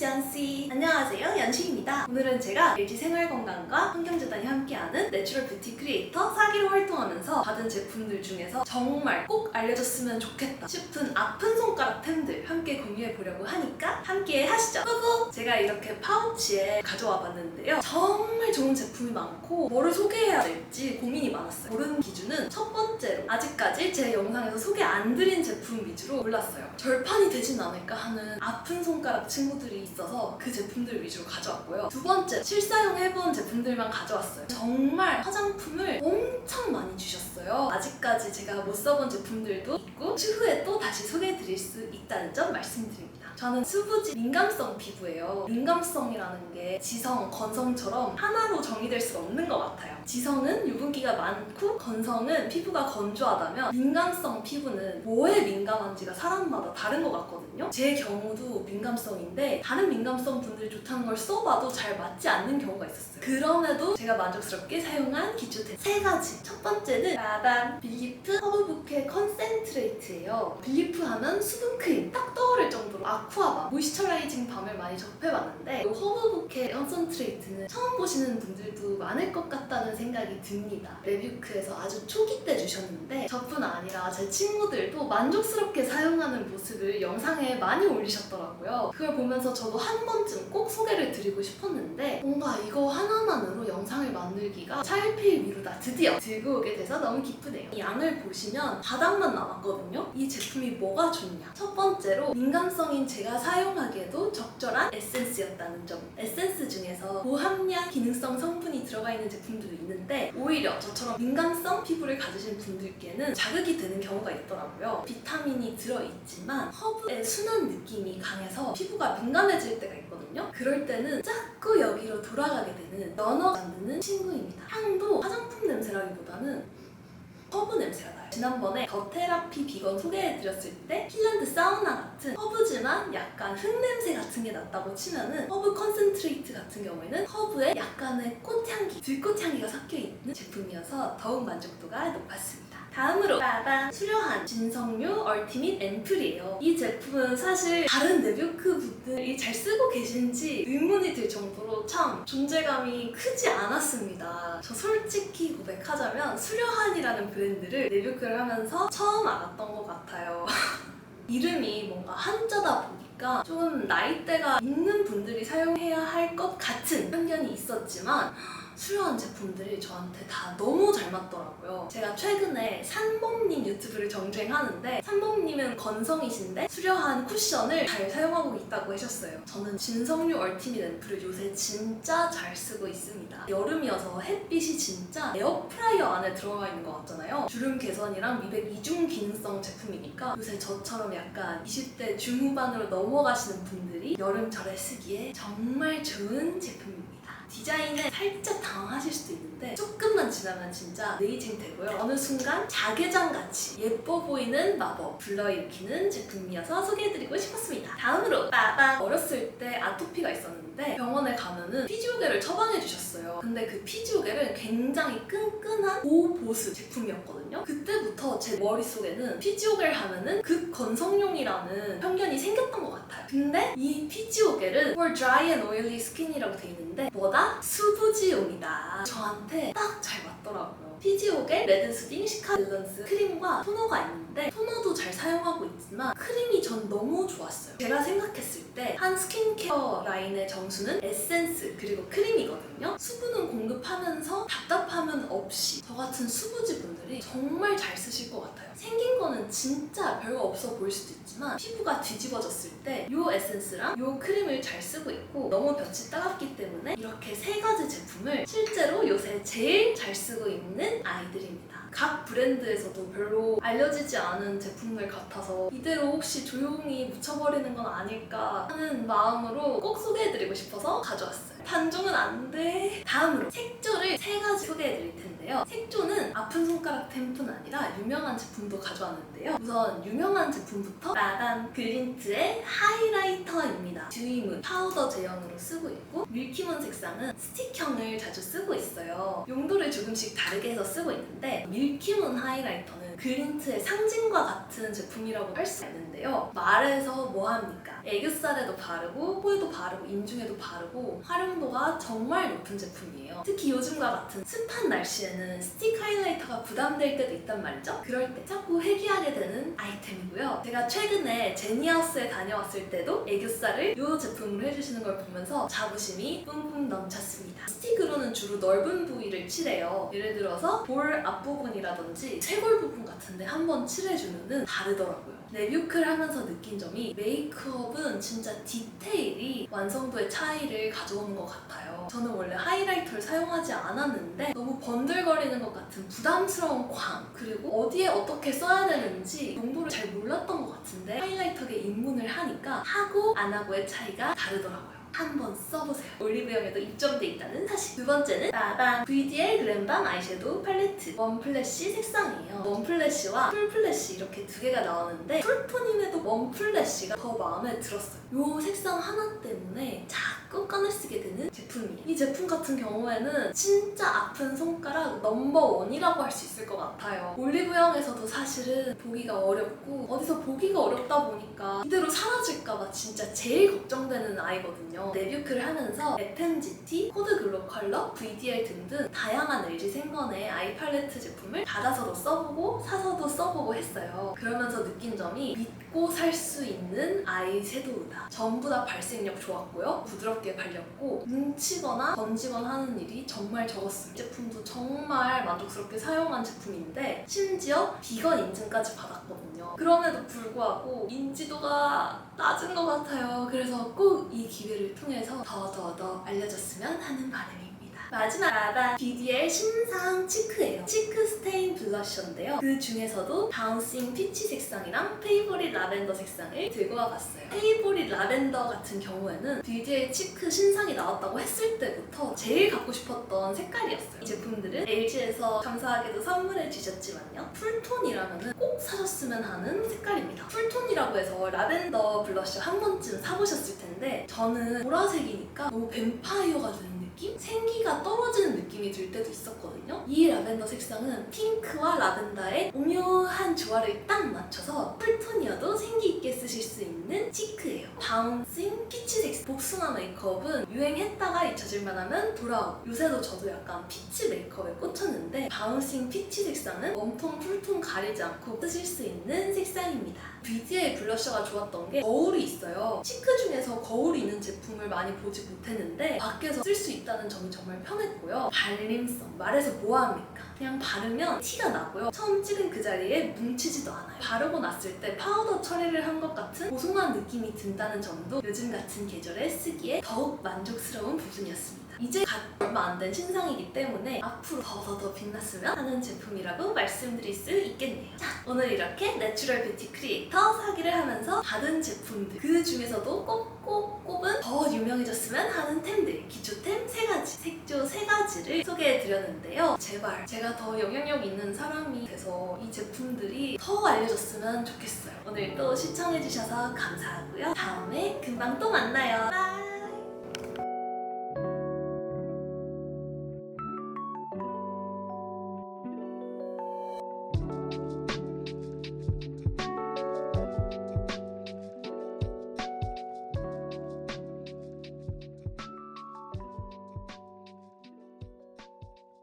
연시연씨 안녕하세요, 연시입니다. 오늘은 제가 LG생활건강과 환경재단이 함께하는 내추럴 뷰티 크리에이터 4기로 활동하면서 받은 제품들 중에서 정말 꼭 알려줬으면 좋겠다 싶은 아픈 손가락템들 함께 공유해보려고 하니까 함께 하시죠. 고고! 제가 이렇게 파우치에 가져와 봤는데요, 정말 좋은 제품이 많고 뭐를 소개해야 될지 고민이 많았어요. 고른 기준은 첫 번째로 아직까지 제 영상에서 소개 안 드린 제품 위주로 골랐어요. 절판이 되진 않을까 하는 아픈 손가락 친구들이 있어서 그 제품들 위주로 가져왔고요. 두 번째, 실사용해본 제품들만 가져왔어요. 정말 화장품을 엄청 많이 주셨어요. 아직까지 제가 못 써본 제품들도 있고 추후에 또 다시 소개해드릴 수 있다는 점 말씀드립니다. 저는 수부지 민감성 피부예요. 민감성이라는 게 지성, 건성처럼 하나로 정의될 수 없는 것 같아요. 지성은 유분기가 많고 건성은 피부가 건조하다면 민감성 피부는 뭐에 민감한지가 사람마다 다른 것 같거든요. 제 경우도 민감성인데 다른 민감성 분들이 좋다는 걸 써봐도 잘 맞지 않는 경우가 있었어요. 그럼에도 제가 만족스럽게 사용한 기초템 3가지. 첫 번째는 빠단! 빌리프 허브부케 컨센트레이트예요. 빌리프 하면 수분크림 딱 떠오를 정도로 아쿠아밤, 모이스처라이징 밤을 많이 접해봤는데 이 허브부케 컨센트레이트는 처음 보시는 분들도 많을 것 같다는 생각이 듭니다. 레뷰크에서 아주 초기 때 주셨는데 저뿐 아니라 제 친구들도 만족스럽게 사용하는 모습을 영상에 많이 올리셨더라고요. 그걸 보면서 저도 한 번쯤 꼭 소개를 드리고 싶었는데 뭔가 이거 하나만으로 영상을 만들기가 차일피일 미루다 드디어 들고 오게 돼서 너무 기쁘네요. 이 양을 보시면 바닥만 남았거든요. 이 제품이 뭐가 좋냐? 첫 번째로 민감성인 제가 사용하기에도 적절한 에센스였다는 점. 에센스 중에서 고함량 기능성 성분이 들어가 있는 제품들도 있는데 오히려 저처럼 민감성 피부를 가지신 분들께는 자극이 되는 경우가 있더라고요. 비타민이 들어있지만 허브의 순한 느낌이 강해서 피부가 민감해질 때가 있거든요. 그럴 때는 자꾸 여기로 돌아가게 되는 러너 만드는 친구입니다. 향도 화장품 냄새라기보다는 허브 냄새가 나요. 지난번에 더 테라피 비건 소개해드렸을 때 핀란드 사우나 같은 허브지만 약간 흙냄새 같은 게 났다고 치면은 허브 컨센트레이트 같은 경우에는 허브에 약간의 꽃향기, 들꽃향기가 섞여있는 제품이어서 더욱 만족도가 높았습니다. 다음으로 빠밤! 수려한 진성류 얼티밋 앰플이에요. 이 제품은 사실 다른 레뷰크 분들이 잘 쓰고 계신지 의문이 들 정도로 참 존재감이 크지 않았습니다. 저 솔직히 고백하자면 수려한이라는 브랜드를 레뷰크를 하면서 처음 알았던 것 같아요. 이름이 뭔가 한자다 보니까 좀 나이대가 있는 분들이 사용해야 할 것 같은 편견이 있었지만 수려한 제품들이 저한테 다 너무 잘 맞더라고요. 제가 최근에 산범님 유튜브를 정주행하는데 산범님은 건성이신데 수려한 쿠션을 잘 사용하고 있다고 하셨어요. 저는 진성류 얼티밋 앰플을 요새 진짜 잘 쓰고 있습니다. 여름이어서 햇빛이 진짜 에어프라이어 안에 들어가 있는 것 같잖아요. 주름 개선이랑 미백 이중 기능성 제품이니까 요새 저처럼 약간 20대 중후반으로 넘어가시는 분들이 여름철에 쓰기에 정말 좋은 제품입니다. 디자인에 살짝 당황하실 수도 있는데 조금만 지나면 진짜 레이징 되고요. 어느 순간 자개장같이 예뻐 보이는 마법 불러일으키는 제품이어서 소개해드리고 싶었습니다. 다음으로 빠밤! 어렸을 때 아토피가 있었는데 병원에 가면은 피지오겔을 처방해주셨어요. 근데 그 피지오겔은 굉장히 끈끈한 고보습 제품이었거든요. 그때부터 제 머릿속에는 피지오겔 하면은 극건성용이라는 편견이 생겼던 것 같아요. 근데 이 피지오겔은 for dry and oily skin이라고 돼 있는데 뭐다? 수부지용이다. 저한테 딱 잘 맞더라고요. 피지오겔, 레드스딩, 시카 밸런스 크림과 토너가 있는데 토너도 잘 사용하고 있지만 크림이 전 너무 좋았어요. 제가 생각했을 때 한 스킨케어 라인의 정수는 에센스 그리고 크림이거든요. 수분은 공급하면서 답답함은 없이 저 같은 수부지 분들이 정말 잘 쓰실 것 같아요. 생긴 거는 진짜 별거 없어 보일 수도 있지만 피부가 뒤집어졌을 때 이 에센스랑 이 크림을 잘 쓰고 있고 너무 볕이 따갑기 때문에 이렇게 3가지 제품을 실제로 요새 제일 잘 쓰고 있는 아이들입니다. 각 브랜드에서도 별로 알려지지 않은 제품들 같아서 이대로 혹시 조용히 묻혀버리는 건 아닐까 하는 마음으로 꼭 소개해드리고 싶어서 가져왔어요. 단종은 안 돼. 다음으로 색조를 3가지 소개해드릴 텐데요. 색조는 아픈 손가락 템뿐 아니라 유명한 제품도 가져왔는데요. 우선 유명한 제품부터 빠단! 글린트의 하이라이터입니다. 듀이문 파우더 제형으로 쓰고 있고 밀키문 색상은 스틱형을 자주 쓰고 있어요. 용도를 조금씩 다르게 해서 쓰고 있는데 밀키문 하이라이터는 글린트의 상징과 같은 제품이라고 할 수 있는데 제품인데요. 말해서 뭐합니까? 애교살에도 바르고 코에도 바르고 인중에도 바르고 활용도가 정말 높은 제품이에요. 특히 요즘과 같은 습한 날씨에는 스틱 하이라이터가 부담될 때도 있단 말이죠. 그럴 때 자꾸 회귀하게 되는 아이템이고요. 제가 최근에 제니하우스에 다녀왔을 때도 애교살을 이 제품으로 해주시는 걸 보면서 자부심이 뿜뿜 넘쳤습니다. 스틱으로는 주로 넓은 부위를 칠해요. 예를 들어서 볼 앞부분이라든지 쇄골 부분 같은데 한번 칠해주면은 다르더라고요. 레뷰클 하면서 느낀 점이 메이크업은 진짜 디테일이 완성도의 차이를 가져오는 것 같아요. 저는 원래 하이라이터를 사용하지 않았는데 너무 번들거리는 것 같은 부담스러운 광, 그리고 어디에 어떻게 써야 되는지 용도를 잘 몰랐던 것 같은데 하이라이터에 입문을 하니까 하고 안 하고의 차이가 다르더라고요. 한번 써보세요. 올리브영에도 입점돼 있다는 사실. 두 번째는 빠밤! VDL 글램밤 아이섀도우 팔레트 원 플래시 색상이에요. 원 플래시와 풀 플래시 이렇게 두 개가 나오는데 쿨톤임에도 원 플래시가 더 마음에 들었어요. 이 색상 하나 때문에 자꾸 끈을 쓰게 되는 제품이에요. 이 제품 같은 경우에는 진짜 아픈 손가락 넘버원이라고 할 수 있을 것 같아요. 올리브영에서도 사실은 보기가 어렵고 어디서 보기가 어렵다 보니까 이대로 사라질까봐 진짜 제일 걱정되는 아이거든요. 레뷰클을 하면서 FMGT, 코드 글로 컬러, VDL 등등 다양한 LG 생건의 아이 팔레트 제품을 받아서도 써보고 사서도 써보고 했어요. 그러면서 느낀 점이 믿고 살 수 있는 아이 섀도우다. 전부 다 발색력 좋았고요. 부드럽게 발렸고 뭉치거나 번지거나 하는 일이 정말 적었어요. 이 제품도 정말 만족스럽게 사용한 제품인데 심지어 비건 인증까지 받았거든요. 그럼에도 불구하고 인지도가 낮은 것 같아요. 그래서 꼭 이 기회를 통해서 더 알려졌으면 하는 바람입니다. 마지막 라바 BDL 신상 치크예요. 치크 스테인 블러셔인데요. 그 중에서도 바운싱 피치 색상이랑 페이보릿 라벤더 색상을 들고 와봤어요. 페이보릿 라벤더 같은 경우에는 BDL 치크 신상이 나왔다고 했을 때부터 제일 갖고 싶었던 색깔이었어요. 이 제품들은 LG에서 감사하게도 선물해 주셨지만요. 풀톤이라면 꼭 사셨으면 하는 색깔입니다. 풀톤이라고 해서 라벤더 블러셔 한 번쯤 사보셨을 텐데 저는 보라색이니까 너무 뱀파이어가 되는 느낌? 생기가 떨어지는 느낌이 들 때도 있었거든요. 이 라벤더 색상은 핑크와 라벤더의 오묘한 조화를 딱 맞춰서 쿨톤이어도 생기 있게 쓰실 수 있는 치크예요. 바운싱 피치 색상. 복숭아 메이크업은 유행했다가 잊혀질만 하면 돌아오고 요새도 저도 약간 피치 메이크업에 꽂혔는데 바운싱 피치 색상은 웜톤, 쿨톤 가리지 않고 쓰실 수 있는 색상입니다. BDL 블러셔가 좋았던 게 거울이 있어요. 치크 중에서 거울이 있는 제품을 많이 보지 못했는데 밖에서 쓸 수 있다는 점이 정말 편했고요. 발림성, 말해서 뭐합니까? 그냥 바르면 티가 나고요. 처음 찍은 그 자리에 뭉치지도 않아요. 바르고 났을 때 파우더 처리를 한 것 같은 보송한 느낌이 든다는 점도 요즘 같은 계절에 쓰기에 더욱 만족스러운 부분이었습니다. 이제 얼마 안 된 신상이기 때문에 앞으로 더 빛났으면 하는 제품이라고 말씀드릴 수 있겠네요. 자, 오늘 이렇게 내추럴 뷰티 크리에이터 사기를 하면서 받은 제품들 그 중에서도 꼭 꼽은 더 유명해졌으면 하는 템들 기초템 3가지, 색조 3가지를 소개해드렸는데요. 제발 제가 더 영향력 있는 사람이 돼서 이 제품들이 더 알려졌으면 좋겠어요. 오늘도 시청해주셔서 감사하고요. 다음에 금방 또 만나요.